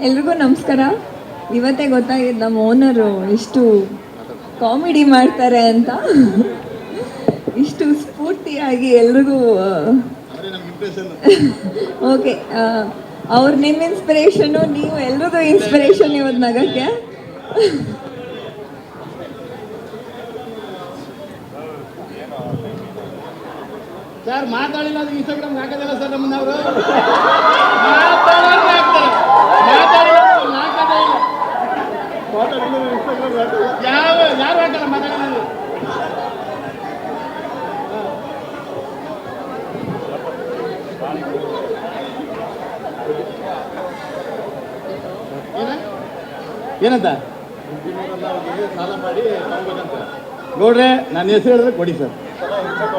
ಎಲ್ರಿಗೂ ನಮಸ್ಕಾರ. ಇವತ್ತೇ ಗೊತ್ತಾಗಿದ್ದು ನಮ್ಮ ಓನರು ಇಷ್ಟು ಕಾಮಿಡಿ ಮಾಡ್ತಾರೆ ಅಂತ. ಇಷ್ಟು ಸ್ಫೂರ್ತಿಯಾಗಿ ಎಲ್ರಿಗೂ ಓಕೆ. ಅವ್ರು ನಿಮ್ಮ ಇನ್ಸ್ಪಿರೇಷನು, ನೀವು ಎಲ್ರಿಗೂ ಇನ್ಸ್ಪಿರೇಷನ್ ಇವತ್ತು ನಗಕ್ಕೆ. ಸರ್ ಮಾತಾಡಿಲ್ಲ ಅದು ಇನ್ಸ್ಟಾಗ್ರಾಮ್ ಹಾಕೋದಿಲ್ಲ ಸರ್ ನಮ್ಮನ್ನವರು ಯಾರು ಹಾಕಲ್ಲ ಮಾತಾಡೋದು. ಏನಂತ ಸಾಲ ಮಾಡಿ ನೋಡ್ರೆ ನನ್ನ ಹೆಸರು ಹೇಳಿದ್ರೆ ಕೊಡಿ ಸರ್,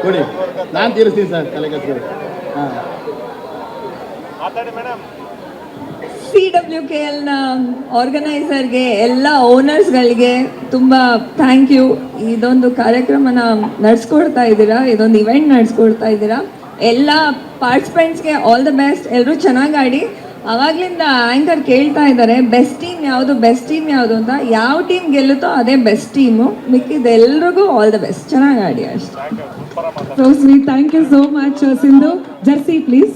ಕೊಡಿ, ನಾನು ತೀರಿಸ್ತೀನಿ ಸರ್ ತಲೆ ಕೆಸರು. ಹಾಂ, CWKLನ ಆರ್ಗನೈಸರ್ಗೆ, ಎಲ್ಲ ಓನರ್ಸ್ಗಳಿಗೆ ತುಂಬ ಥ್ಯಾಂಕ್ ಯು. ಇದೊಂದು ಕಾರ್ಯಕ್ರಮನ ನಡೆಸ್ಕೊಡ್ತಾ ಇದ್ದೀರಾ, ಇದೊಂದು ಇವೆಂಟ್ ನಡೆಸ್ಕೊಡ್ತಾ ಇದ್ದೀರಾ. ಎಲ್ಲ ಪಾರ್ಟಿಸಿಪೆಂಟ್ಸ್ಗೆ ಆಲ್ ದ ಬೆಸ್ಟ್. ಎಲ್ಲರೂ ಚೆನ್ನಾಗಿ ಆಡಿ. ಆವಾಗಲಿಂದ ಆ್ಯಂಕರ್ ಕೇಳ್ತಾ ಇದ್ದಾರೆ ಬೆಸ್ಟ್ ಟೀಮ್ ಯಾವುದು, ಬೆಸ್ಟ್ ಟೀಮ್ ಯಾವುದು ಅಂತ. ಯಾವ ಟೀಮ್ ಗೆಲ್ಲುತ್ತೋ ಅದೇ ಬೆಸ್ಟ್ ಟೀಮು. ಮಿಕ್ಕಿದೆಲ್ರಿಗೂ ಆಲ್ ದ ಬೆಸ್ಟ್, ಚೆನ್ನಾಗಿ ಆಡಿ ಅಷ್ಟೇ. So sweet, thank you so much. Sindhu, jersey please.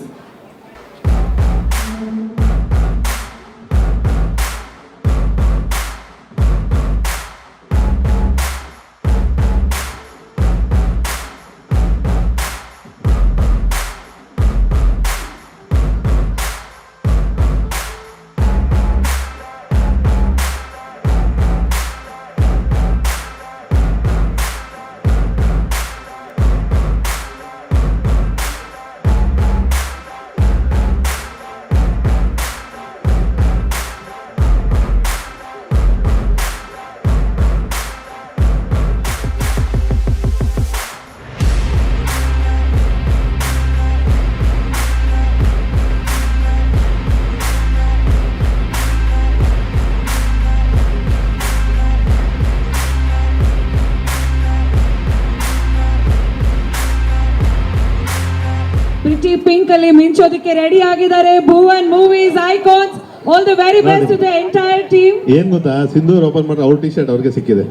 Pretty Pink ಅಲ್ಲಿ ಮಿಂಚೋದಕ್ಕೆ ರೆಡಿ ಆಗಿದ್ದಾರೆ Bhuvan movies icons. All the very best to the entire team. ಏನ್ ಗೊತ್ತಾ, ಸಿಂಧೂರ್ ಓಪನ್ ಮಾಡ್ರೆ ಅವ್ರ ಟಿ ಶರ್ಟ್ ಅವ್ರಿಗೆ ಸಿಕ್ಕಿದೆ.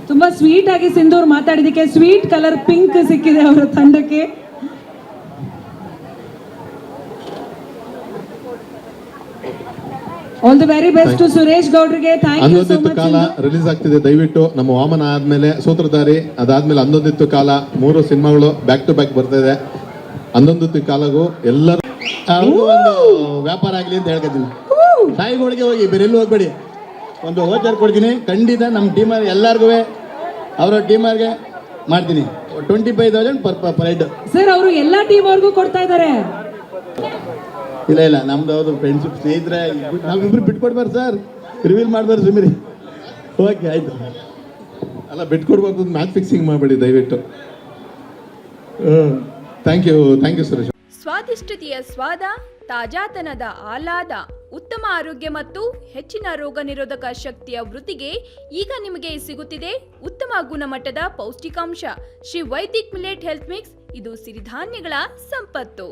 ತುಂಬಾ ಸ್ವೀಟ್ ಆಗಿ ಸಿಂಧೂರ್ ಮಾತಾಡಿದಕ್ಕೆ ಸ್ವೀಟ್ ಕಲರ್ ಪಿಂಕ್ ಸಿಕ್ಕಿದೆ ಅವರ ತಂಡಕ್ಕೆ. All the very best to Suresh ಗೌಡ್ರಿಗೆ. Thank you so much. Kaala release ಆಗ್ತಿದೆ, ದಯವಿಟ್ಟು ನಮ್ಮ ವಾಮನ ಆದ್ಮೇಲೆ ಸೂತ್ರಧಾರಿ, ಅದಾದ್ಮೇಲೆ ಅಂದೊಂದಿತ್ತು ಕಾಲ, 3 ಸಿನಿಮಾಗಳು ಬ್ಯಾಕ್ ಟು ಬ್ಯಾಕ್ ಬರ್ತಾ ಇದೆ. ಅಂದೊಂದಿತ್ತು ಕಾಲಗೂ ಎಲ್ಲರೂ ಒಂದು ವ್ಯಾಪಾರ ಆಗ್ಲಿ ಅಂತ ಹೇಳ್ಕೊತೀನಿ. ತಾಯಿಗಳಿಗೆ ಹೋಗಿ ಬೇರೆಲ್ಲೂ ಹೋಗ್ಬೇಡಿ, ಒಂದು ವೋಚರ್ ಕೊಡ್ತೀನಿ ಖಂಡಿತ. ನಮ್ಮ ಟೀಮರ್ ಎಲ್ಲರಿಗೂ ಅವರ ಟೀಮರ್ಗೆ ಮಾಡ್ತೀನಿ 25,000 ಪರ್ ಹೆಡ್. ಸರ್ ಅವರು ಎಲ್ಲಾ ಟೀಮ್ ಅವ್ರಿಗೂ ಕೊಡ್ತಾ ಇದ್ದಾರೆ. ಇಲ್ಲ ನಮ್ದು ಅವ್ರು ಫ್ರೆಂಡ್ಶಿಪ್ ಸ್ನೇಹಿತರೆ, ನಾವಿಬ್ರು ಬಿಟ್ಕೊಡ್ಬಾರ್ದು ಸರ್, ರಿವೀಲ್ ಮಾಡ್ಬಾರ್ದು ಸುಮ್ಮನೆ. ಓಕೆ ಆಯ್ತು, ಅಲ್ಲ ಬಿಟ್ಕೊಡ್ಬಾರ್ದು, ಮ್ಯಾಚ್ ಫಿಕ್ಸಿಂಗ್ ಮಾಡಬೇಡಿ ದಯವಿಟ್ಟು. Thank you Suresh. ಸ್ವಾದಿಷ್ಟತೆಯ ಸ್ವಾದ, ತಾಜಾತನದ ಆಹ್ಲಾದ, ಉತ್ತಮ ಆರೋಗ್ಯ ಮತ್ತು ಹೆಚ್ಚಿನ ರೋಗ ನಿರೋಧಕ ಶಕ್ತಿಯ ವೃದ್ಧಿಗೆ ಈಗ ನಿಮಗೆ ಸಿಗುತ್ತಿದೆ ಉತ್ತಮ ಗುಣಮಟ್ಟದ ಪೌಷ್ಟಿಕಾಂಶ Shri Vaidik millet health mix. ಇದು ಸಿರಿಧಾನ್ಯಗಳ ಸಂಪತ್ತು.